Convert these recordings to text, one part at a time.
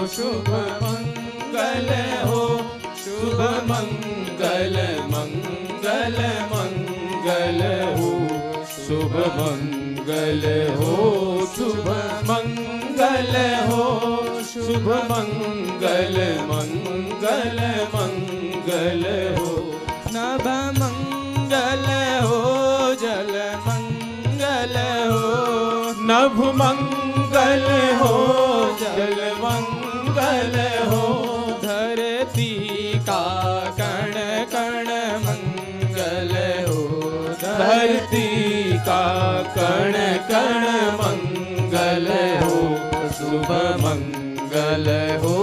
शुभ मंगल हो, शुभ मंगल मंगल मंगल हो, शुभ मंगल हो, शुभ मंगल हो, शुभ मंगल मंगल मंगल हो, नभ मंगल हो, जल मंगल हो, नभ मंगल हो, जल मंगल हो, धरती का कण कण मंगल हो, धरती का कण कण मंगल हो, शुभ मंगल हो,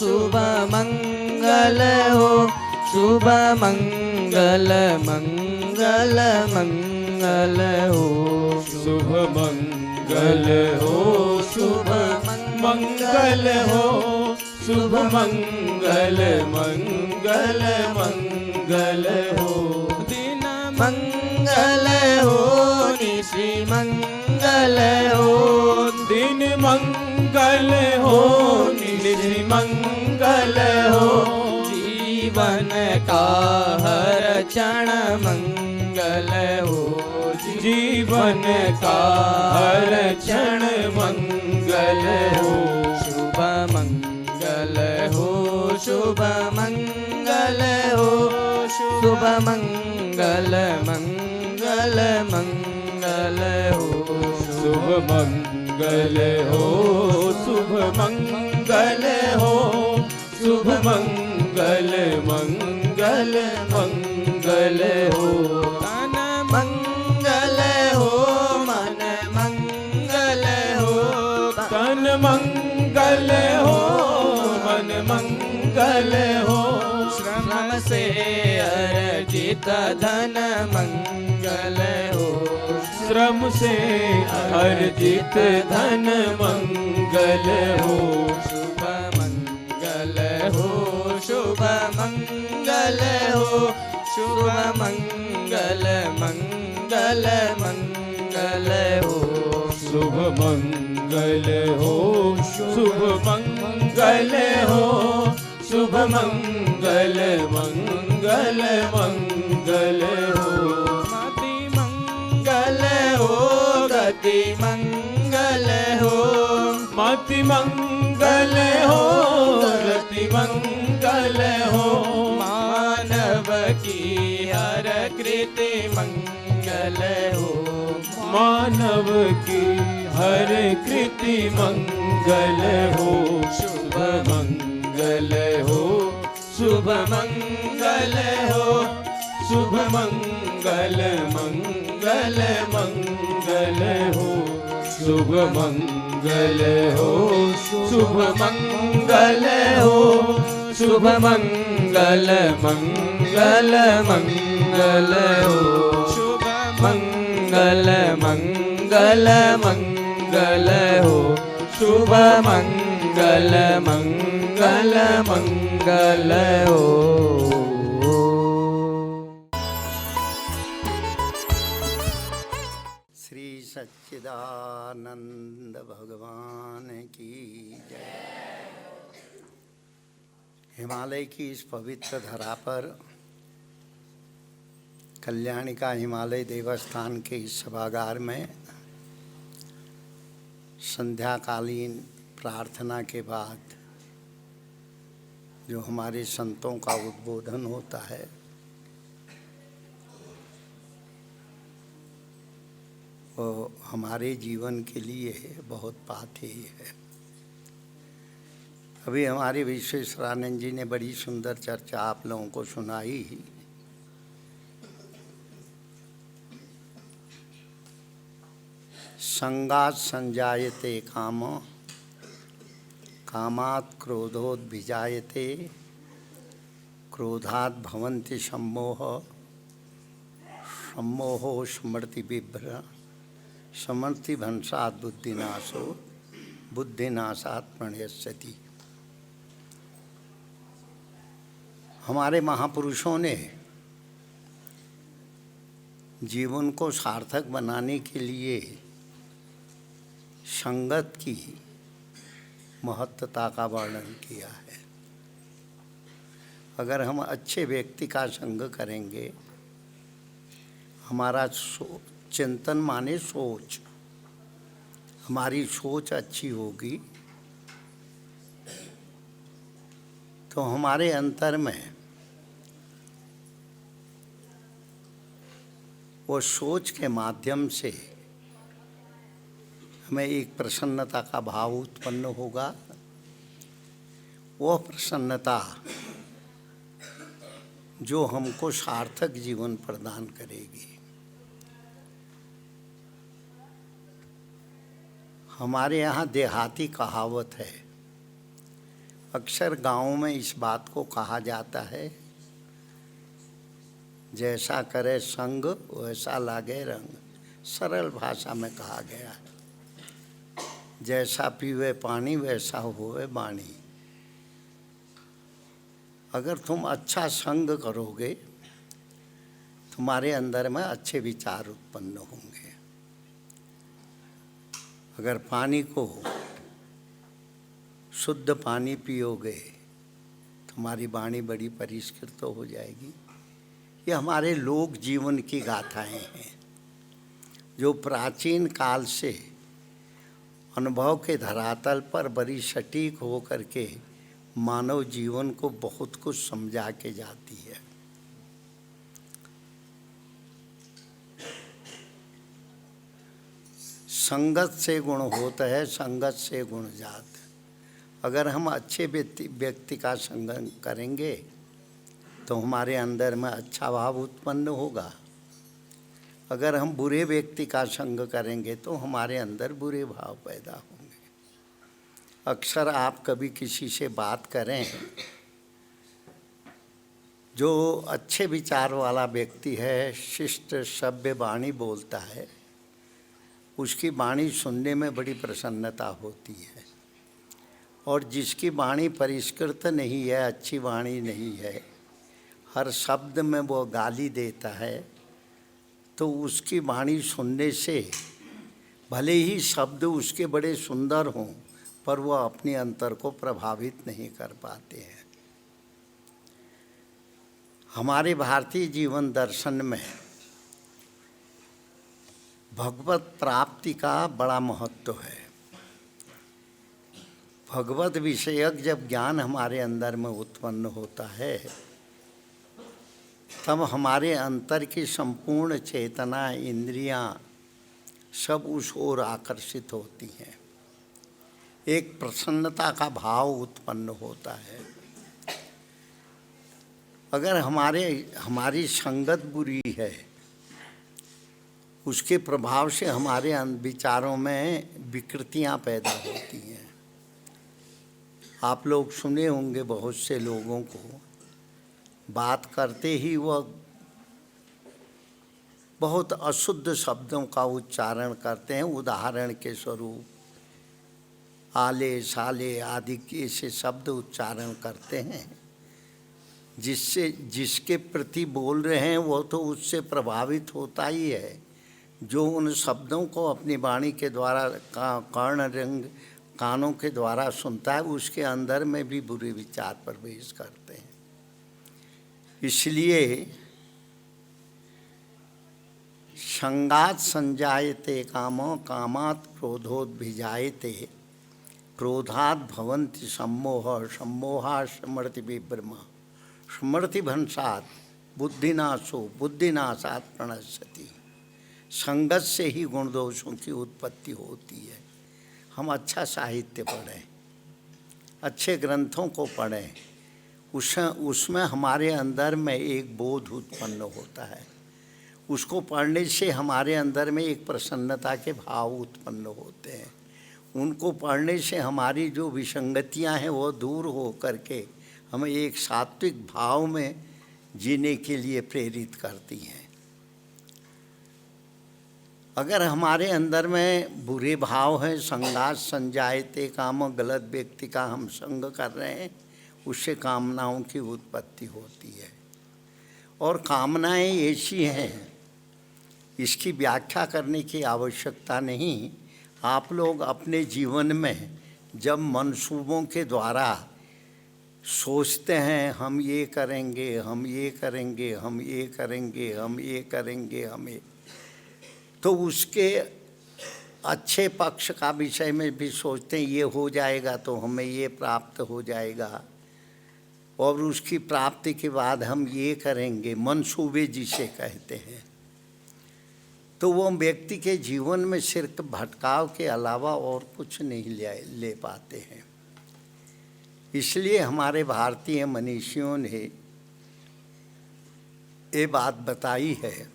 शुभ मंगल हो, शुभ मंगल मंगल मंगल हो, शुभ मंगल हो, शुभ मंगल हो, शुभ मंगल मंगल मंगल हो, दिन मंगल हो, निशि मंगल हो, दिन मंगल हो, निशि मंगल हो, जीवन का हर क्षण मंगल हो, जीवन का हर क्षण मंगल हो, शुभ मंगल हो, शुभ मंगल हो, शुभ मंगल मंगल मंगल हो, शुभ मंगल हो, शुभ मंगल हो, शुभ मंगल मंगल मंगल हो, तन मंगल हो, मन मंगल हो, तन मंगल हो, मन मंगल हो, श्रम से अर्जित धन मंगल हो, श्रम से अर्जित धन मंगल हो, शुभ मंगल हो, शुभ मंगल हो, शुभ मंगल मंगल मंगल हो, शुभ मंगल हो, शुभ मंगल हो, शुभ मंगल मंगल मंगल हो, मति मंगल हो, गति मंगल हो, मति मंगल हो, गति मंगल हो, मानव की हर कृति मंगल हो, मानव की हर कृति मंगल हो, शुभ मंगल हो, शुभ मंगल हो, शुभ मंगल मंगल मंगल हो, शुभ मंगल हो, शुभ मंगल हो, शुभ मंगल मंगल मंगल हो, शुभ मंगल मंगल मंगल हो, शुभ मंगल मंगल मंगल हो। श्री सच्चिदानंद भगवान की जय। हिमालय की इस पवित्र धरा पर कल्याणिका हिमालय देवस्थान के इस सभागार में संध्याकालीन प्रार्थना के बाद जो हमारे संतों का उद्बोधन होता है, वो हमारे जीवन के लिए बहुत पाथेय है। अभी हमारे विश्वेश्वरानंद जी ने बड़ी सुंदर चर्चा आप लोगों को सुनाई। संगात संजायते काम, कामात् क्रोधोद्भिजायते, क्रोधात् भवन्ति सम्मोह, सम्मोहो स्मृति विभ्र, स्मृति भंसात् बुद्धिनाशो, बुद्धिनाशात् प्रणयस्यति। हमारे महापुरुषों ने जीवन को सार्थक बनाने के लिए संगत की महत्वता का वर्णन किया है। अगर हम अच्छे व्यक्ति का संग करेंगे, हमारा चिंतन माने सोच, हमारी सोच अच्छी होगी तो हमारे अंतर में वो सोच के माध्यम से हमें एक प्रसन्नता का भाव उत्पन्न होगा। वो प्रसन्नता जो हमको सार्थक जीवन प्रदान करेगी। हमारे यहाँ देहाती कहावत है, अक्सर गाँव में इस बात को कहा जाता है, जैसा करे संग वैसा लागे रंग। सरल भाषा में कहा गया है, जैसा पीवे पानी वैसा होवे वाणी। अगर तुम अच्छा संग करोगे, तुम्हारे अंदर में अच्छे विचार उत्पन्न होंगे। अगर पानी को शुद्ध पानी पियोगे, तुम्हारी वाणी बड़ी परिष्कृत हो जाएगी। ये हमारे लोक जीवन की गाथाएं हैं, जो प्राचीन काल से अनुभव के धरातल पर बड़ी सटीक हो करके मानव जीवन को बहुत कुछ समझा के जाती है। संगत से गुण होता है, संगत से गुण जात। अगर हम अच्छे व्यक्ति का संग करेंगे तो हमारे अंदर में अच्छा भाव उत्पन्न होगा। अगर हम बुरे व्यक्ति का संग करेंगे तो हमारे अंदर बुरे भाव पैदा होंगे। अक्सर आप कभी किसी से बात करें, जो अच्छे विचार वाला व्यक्ति है, शिष्ट सभ्य वाणी बोलता है, उसकी वाणी सुनने में बड़ी प्रसन्नता होती है। और जिसकी वाणी परिष्कृत नहीं है, अच्छी वाणी नहीं है, हर शब्द में वो गाली देता है, तो उसकी वाणी सुनने से भले ही शब्द उसके बड़े सुंदर हों, पर वह अपने अंतर को प्रभावित नहीं कर पाते हैं। हमारे भारतीय जीवन दर्शन में भगवत प्राप्ति का बड़ा महत्व है। भगवत विषयक जब ज्ञान हमारे अंदर में उत्पन्न होता है, तब हमारे अंतर की संपूर्ण चेतना, इंद्रियां सब उस ओर आकर्षित होती हैं। एक प्रसन्नता का भाव उत्पन्न होता है। अगर हमारी संगत बुरी है, उसके प्रभाव से हमारे विचारों में विकृतियां पैदा होती हैं। आप लोग सुने होंगे बहुत से लोगों को बात करते ही वह बहुत अशुद्ध शब्दों का उच्चारण करते हैं। उदाहरण के स्वरूप आले साले आदि के ऐसे शब्द उच्चारण करते हैं, जिससे जिसके प्रति बोल रहे हैं वो तो उससे प्रभावित होता ही है। जो उन शब्दों को अपनी वाणी के द्वारा कर्ण रंग कानों के द्वारा सुनता है, उसके अंदर में भी बुरे विचार प्रवेश करते हैं। इसलिए संगात संजायते कामो कामात् क्रोधोद्भिजायते क्रोधात् भवन्ति सम्मोह सम्मोहात् स्मृति विभ्रम स्मृति भंसात् बुद्धिनाशो बुद्धिनाशात् प्रणश्यति। संगत से ही गुण दोषों की उत्पत्ति होती है। हम अच्छा साहित्य पढ़ें, अच्छे ग्रंथों को पढ़ें, उसमें हमारे अंदर में एक बोध उत्पन्न होता है। उसको पढ़ने से हमारे अंदर में एक प्रसन्नता के भाव उत्पन्न होते हैं। उनको पढ़ने से हमारी जो विसंगतियां हैं वो दूर हो करके हमें एक सात्विक भाव में जीने के लिए प्रेरित करती हैं। अगर हमारे अंदर में बुरे भाव हैं, संगात संजायते काम, गलत व्यक्ति का हम संग कर रहे हैं, उससे कामनाओं की उत्पत्ति होती है। और कामनाएं ऐसी हैं, इसकी व्याख्या करने की आवश्यकता नहीं। आप लोग अपने जीवन में जब मंसूबों के द्वारा सोचते हैं हम ये करेंगे, हम ये करेंगे, हम ये करेंगे, हम ये करेंगे, हमें, तो उसके अच्छे पक्ष का विषय में भी सोचते हैं ये हो जाएगा तो हमें ये प्राप्त हो जाएगा, और उसकी प्राप्ति के बाद हम ये करेंगे, मंसूबे जिसे कहते हैं। तो वो व्यक्ति के जीवन में सिर्फ भटकाव के अलावा और कुछ नहीं ले पाते हैं। इसलिए हमारे भारतीय मनीषियों ने ये बात बताई है,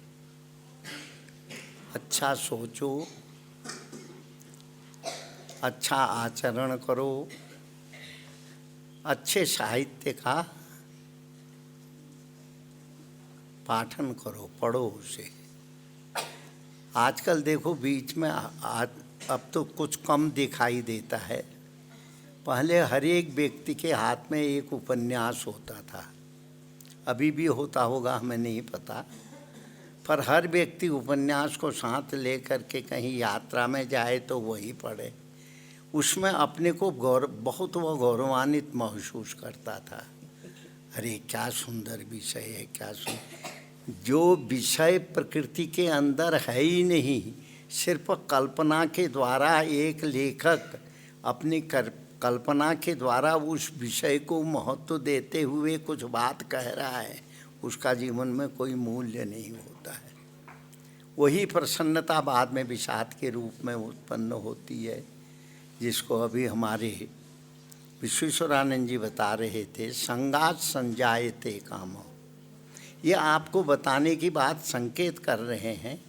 अच्छा सोचो, अच्छा आचरण करो, अच्छे साहित्य का पाठन करो, पढ़ो उसे। आजकल देखो बीच में अब तो कुछ कम दिखाई देता है। पहले हर एक व्यक्ति के हाथ में एक उपन्यास होता था, अभी भी होता होगा हमें नहीं पता, पर हर व्यक्ति उपन्यास को साथ लेकर के कहीं यात्रा में जाए तो वही पढ़े। उसमें अपने को बहुत वह गौरवान्वित महसूस करता था, अरे क्या सुंदर विषय है, क्या सुंदर, जो विषय प्रकृति के अंदर है ही नहीं, सिर्फ कल्पना के द्वारा एक लेखक अपनी कल्पना के द्वारा उस विषय को महत्व देते हुए कुछ बात कह रहा है, उसका जीवन में कोई मूल्य नहीं होता है। वही प्रसन्नता बाद में विषाद के रूप में उत्पन्न होती है, जिसको अभी हमारे विश्वेश्वरानंद जी बता रहे थे, संगात संजायते कामो। ये आपको बताने की बात संकेत कर रहे हैं।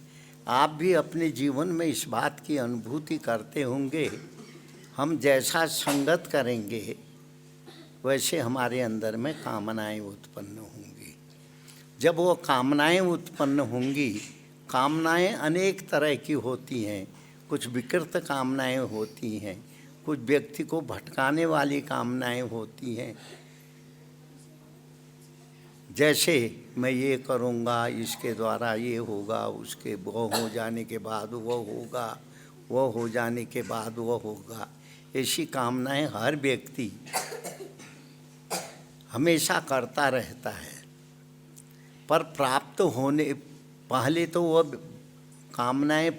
आप भी अपने जीवन में इस बात की अनुभूति करते होंगे, हम जैसा संगत करेंगे वैसे हमारे अंदर में कामनाएं उत्पन्न होंगी। जब वो कामनाएं उत्पन्न होंगी, कामनाएं अनेक तरह की होती हैं, कुछ विकृत कामनाएं होती हैं, कुछ व्यक्ति को भटकाने वाली कामनाएं होती हैं, जैसे मैं ये करूँगा, इसके द्वारा ये होगा, उसके वो हो जाने के बाद वो होगा, वो हो जाने के बाद वो होगा। ऐसी कामनाएं हर व्यक्ति हमेशा करता रहता है, पर प्राप्त होने पहले तो वह कामनाएं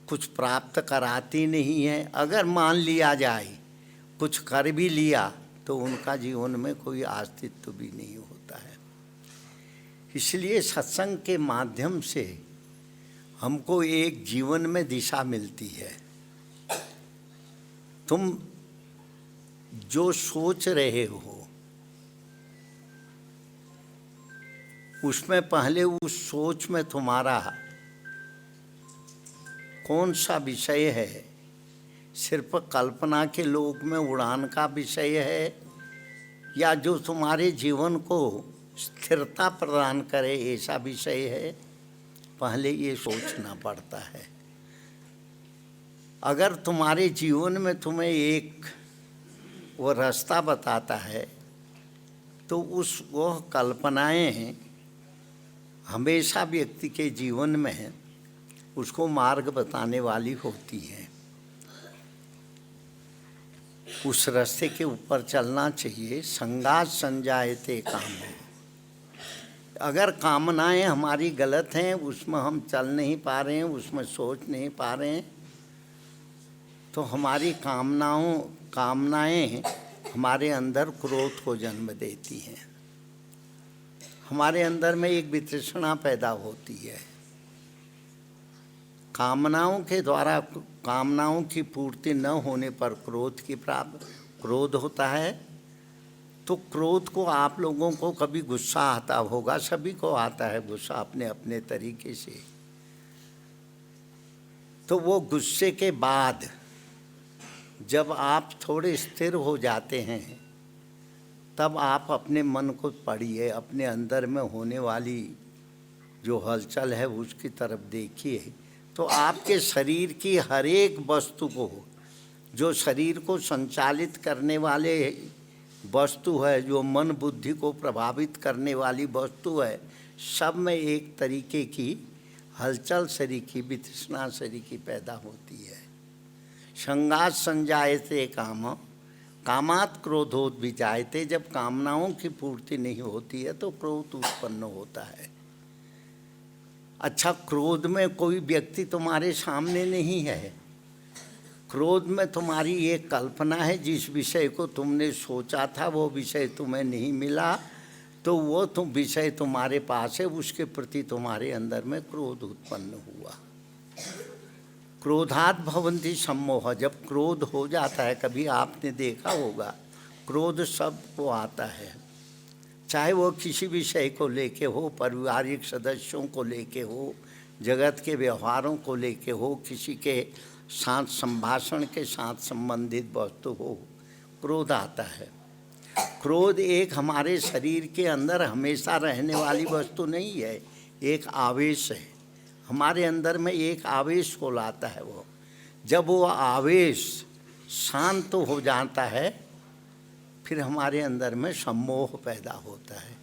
कुछ प्राप्त कराती नहीं है। अगर मान लिया जाए कुछ कर भी लिया तो उनका जीवन में कोई अस्तित्व भी नहीं होता है। इसलिए सत्संग के माध्यम से हमको एक जीवन में दिशा मिलती है। तुम जो सोच रहे हो उसमें पहले उस सोच में तुम्हारा कौन सा विषय है, सिर्फ कल्पना के लोक में उड़ान का विषय है, या जो तुम्हारे जीवन को स्थिरता प्रदान करे ऐसा विषय है, पहले ये सोचना पड़ता है। अगर तुम्हारे जीवन में तुम्हें एक वो रास्ता बताता है तो वह कल्पनाएं हमेशा व्यक्ति के जीवन में उसको मार्ग बताने वाली होती हैं। उस रास्ते के ऊपर चलना चाहिए। संगात संजायते कामो। अगर कामनाएं हमारी गलत हैं, उसमें हम चल नहीं पा रहे हैं, उसमें सोच नहीं पा रहे हैं, तो हमारी कामनाएं हमारे अंदर क्रोध को जन्म देती हैं। हमारे अंदर में एक वितृष्णा पैदा होती है। कामनाओं के द्वारा कामनाओं की पूर्ति न होने पर क्रोध होता है। तो क्रोध को आप लोगों को कभी गुस्सा आता होगा, सभी को आता है गुस्सा अपने अपने तरीके से। तो वो गुस्से के बाद जब आप थोड़े स्थिर हो जाते हैं, तब आप अपने मन को पढ़िए, अपने अंदर में होने वाली जो हलचल है उसकी तरफ देखिए, तो आपके शरीर की हर एक वस्तु को, जो शरीर को संचालित करने वाले वस्तु है, जो मन बुद्धि को प्रभावित करने वाली वस्तु है, सब में एक तरीके की हलचल शरीर की, वितृष्णा शरीर की पैदा होती है। संगात संजायते काम, कामात क्रोधोद्भिजायते। जब कामनाओं की पूर्ति नहीं होती है तो क्रोध उत्पन्न होता है। अच्छा, क्रोध में कोई व्यक्ति तुम्हारे सामने नहीं है, क्रोध में तुम्हारी एक कल्पना है। जिस विषय को तुमने सोचा था वो विषय तुम्हें नहीं मिला, तो वो विषय तुम्हारे पास है, उसके प्रति तुम्हारे अंदर में क्रोध उत्पन्न हुआ। क्रोधात् भवन्ति सम्मोह। जब क्रोध हो जाता है, कभी आपने देखा होगा, क्रोध सबको आता है, चाहे वो किसी विषय को लेके हो, पारिवारिक सदस्यों को लेके हो, जगत के व्यवहारों को लेके हो, किसी के साथ संभाषण के साथ संबंधित वस्तु हो, क्रोध आता है। क्रोध एक हमारे शरीर के अंदर हमेशा रहने वाली वस्तु नहीं है, एक आवेश है। हमारे अंदर में एक आवेश को लाता है वो। जब वो आवेश शांत हो जाता है, फिर हमारे अंदर में सम्मोह पैदा होता है।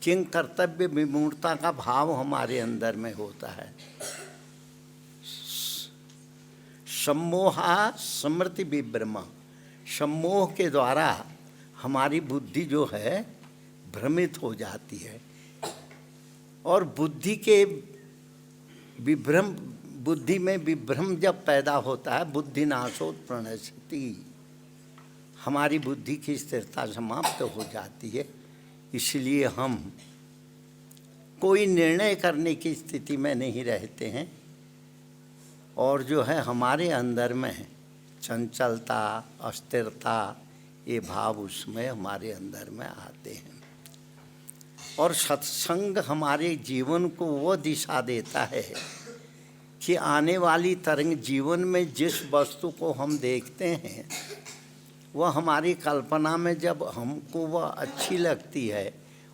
किंग कर्तव्य विमूढ़ता का भाव हमारे अंदर में होता है। सम्मोहा स्मृति विभ्रम। सम्मोह के द्वारा हमारी बुद्धि जो है भ्रमित हो जाती है, और बुद्धि के विभ्रम, बुद्धि में विभ्रम जब पैदा होता है, बुद्धि नाशोत प्रणश्यति, हमारी बुद्धि की स्थिरता समाप्त हो जाती है। इसलिए हम कोई निर्णय करने की स्थिति में नहीं रहते हैं, और जो है हमारे अंदर में चंचलता, अस्थिरता, ये भाव उसमें हमारे अंदर में आते हैं। और सत्संग हमारे जीवन को वो दिशा देता है कि आने वाली तरंग जीवन में जिस वस्तु को हम देखते हैं, वह हमारी कल्पना में जब हमको वह अच्छी लगती है,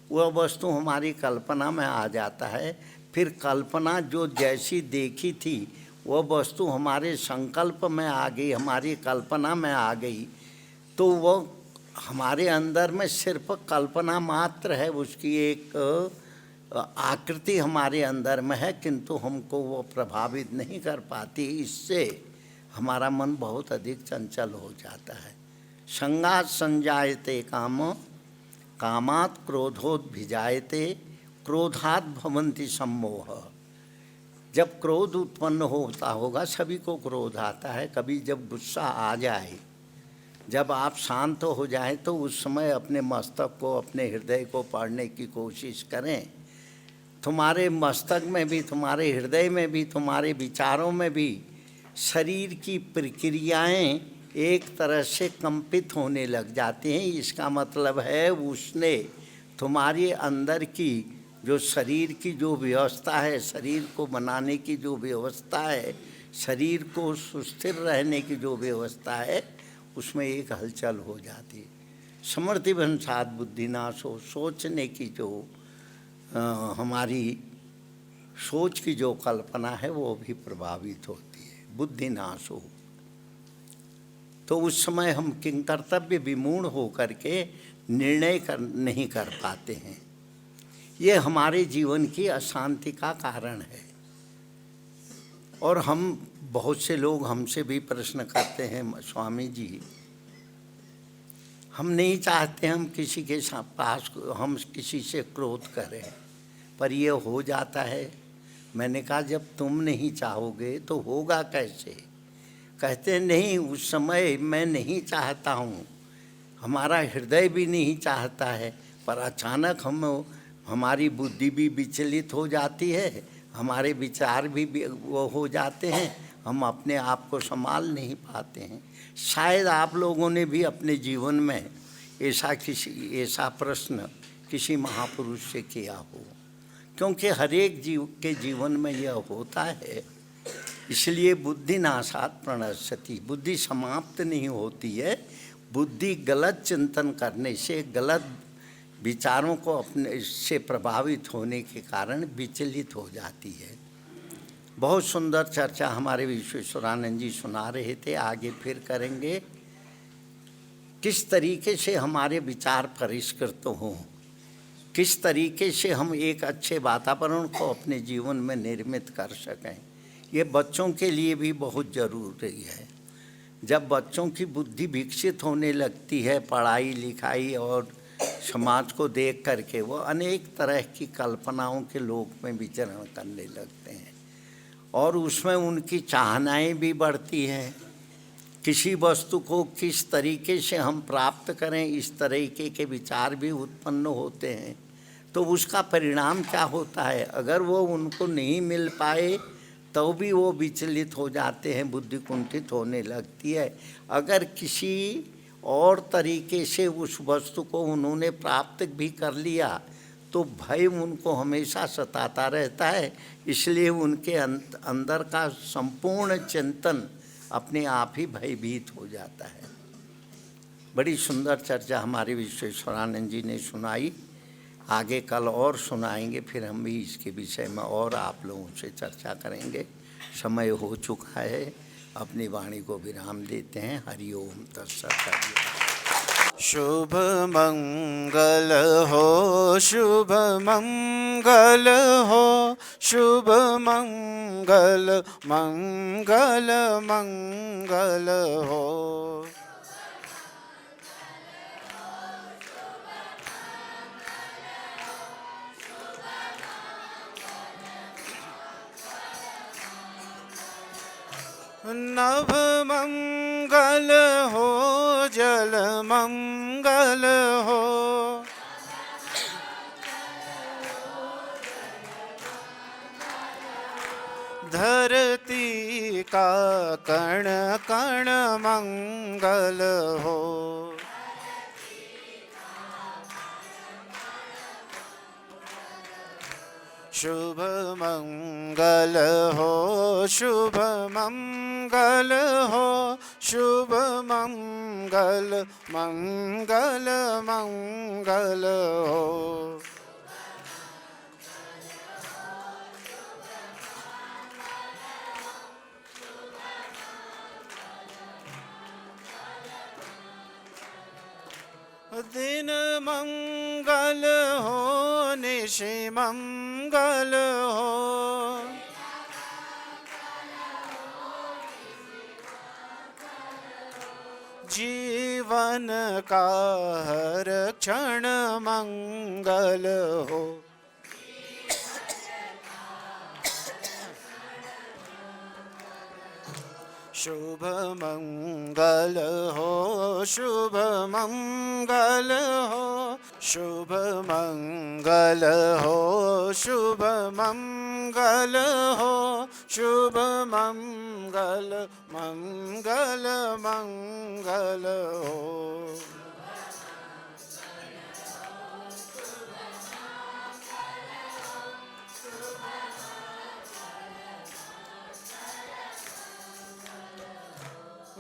वह वस्तु हमारी कल्पना में आ जाता है। फिर कल्पना जो जैसी देखी थी वह वस्तु हमारे संकल्प में आ गई, हमारी कल्पना में आ गई, तो वह हमारे अंदर में सिर्फ कल्पना मात्र है, उसकी एक आकृति हमारे अंदर में है, किंतु हमको वो प्रभावित नहीं कर पाती। इससे हमारा मन बहुत अधिक चंचल हो जाता है। संगात संजायते काम, कामात् क्रोधोद्भिजायते, क्रोधात् भवन्ति सम्मोह। जब क्रोध उत्पन्न होता होगा, सभी को क्रोध आता है। कभी जब गुस्सा आ जाए, जब आप शांत हो जाए, तो उस समय अपने मस्तक को, अपने हृदय को पढ़ने की कोशिश करें। तुम्हारे मस्तक में भी, तुम्हारे हृदय में भी, तुम्हारे विचारों में भी शरीर की प्रक्रियाएं एक तरह से कंपित होने लग जाती हैं। इसका मतलब है उसने तुम्हारे अंदर की जो शरीर की जो व्यवस्था है, शरीर को बनाने की जो व्यवस्था है, शरीर को सुस्थिर रहने की जो व्यवस्था है, उसमें एक हलचल हो जाती है। स्मृति भंसात बुद्धिनाश हो। सोचने की जो हमारी सोच की जो कल्पना है वो भी प्रभावित होती है, बुद्धिनाश हो। तो उस समय हम किंग कर्तव्य विमूढ़ हो करके निर्णय नहीं कर पाते हैं। ये हमारे जीवन की अशांति का कारण है। और हम, बहुत से लोग हमसे भी प्रश्न करते हैं, स्वामी जी हम नहीं चाहते हम किसी के पास हम किसी से क्रोध करें, पर ये हो जाता है। मैंने कहा जब तुम नहीं चाहोगे तो होगा कैसे? कहते नहीं, उस समय मैं नहीं चाहता हूँ, हमारा हृदय भी नहीं चाहता है, पर अचानक हमारी बुद्धि भी विचलित हो जाती है, हमारे विचार भी वो हो जाते हैं, हम अपने आप को संभाल नहीं पाते हैं। शायद आप लोगों ने भी अपने जीवन में ऐसा प्रश्न किसी महापुरुष से किया हो, क्योंकि हर एक जीव के जीवन में यह होता है। इसलिए बुद्धि नाशात् प्रणश्यति, बुद्धि समाप्त नहीं होती है। बुद्धि गलत चिंतन करने से, गलत विचारों को अपने से प्रभावित होने के कारण विचलित हो जाती है। बहुत सुंदर चर्चा हमारे विश्वेश्वरानंद जी सुना रहे थे, आगे फिर करेंगे। किस तरीके से हमारे विचार परिष्कृत हों, किस तरीके से हम एक अच्छे वातावरण को अपने जीवन में निर्मित कर सकें, ये बच्चों के लिए भी बहुत ज़रूरी है। जब बच्चों की बुद्धि विकसित होने लगती है पढ़ाई लिखाई और समाज को देख करके, वो अनेक तरह की कल्पनाओं के लोक में विचरण करने लगते हैं और उसमें उनकी चाहनाएं भी बढ़ती हैं। किसी वस्तु को किस तरीके से हम प्राप्त करें, इस तरीके के विचार भी उत्पन्न होते हैं। तो उसका परिणाम क्या होता है, अगर वो उनको नहीं मिल पाए तो भी वो विचलित हो जाते हैं, बुद्धि कुंठित होने लगती है। अगर किसी और तरीके से उस वस्तु को उन्होंने प्राप्त भी कर लिया तो भय उनको हमेशा सताता रहता है, इसलिए उनके अंदर का संपूर्ण चिंतन अपने आप ही भयभीत हो जाता है। बड़ी सुंदर चर्चा हमारे विश्वेश्वरानंद जी ने सुनाई। आगे कल और सुनाएंगे, फिर हम भी इसके विषय में और आप लोगों से चर्चा करेंगे। समय हो चुका है, अपनी वाणी को विराम देते हैं। हरि ओम तत्सत। शुभ मंगल हो, शुभ मंगल हो, शुभ मंगल मंगल मंगल हो। नभ मंगल हो, जल मंगल हो, धरती का कण कण मंगल हो। शुभ मंगल हो, शुभ मंगल हो, शुभ मंगल मंगल मंगल हो। दिन मंगल हो, निशि मंगल हो, जीवन का हर क्षण मंगल हो। शुभ मंगल हो, शुभ मंगल हो, शुभ मंगल हो, शुभ मंगल हो, शुभ मंगल मंगल मंगल हो।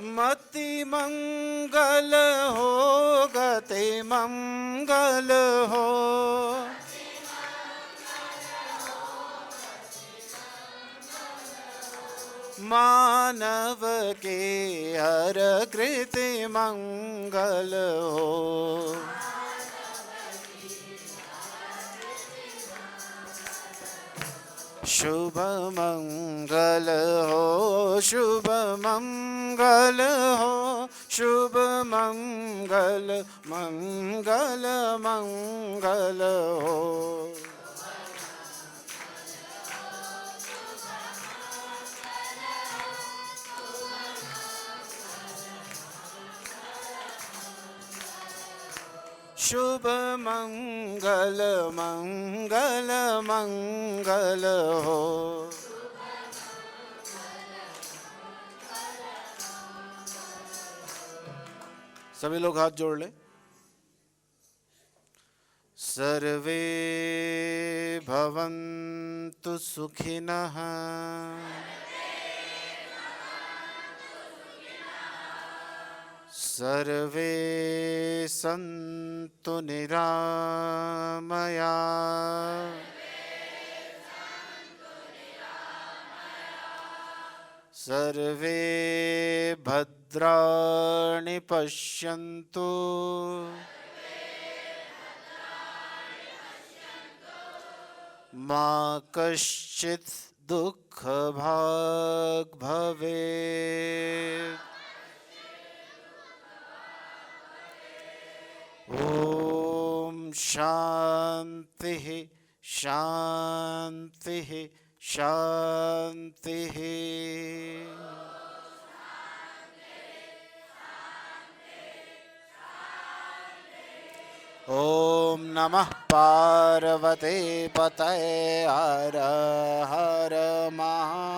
मति मंगल हो, गति मंगल हो, मानव के हर कृति मंगल हो। शुभ मंगल हो, शुभ मंगल हो, शुभ मंगल मंगल मंगल हो। शुभ मंगल मंगल मंगल हो। सभी लोग हाथ जोड़ लें। सर्वे भवन्तु सुखिनः, सर्वे सन्तु निरामया, सर्वे भद्राणि पश्यन्तु, मा कश्चित् दुःखभाग् भवेत्। ॐ शान्तिः शान्तिः शान्तिः। ॐ नमः पार्वते पतये हर हर महा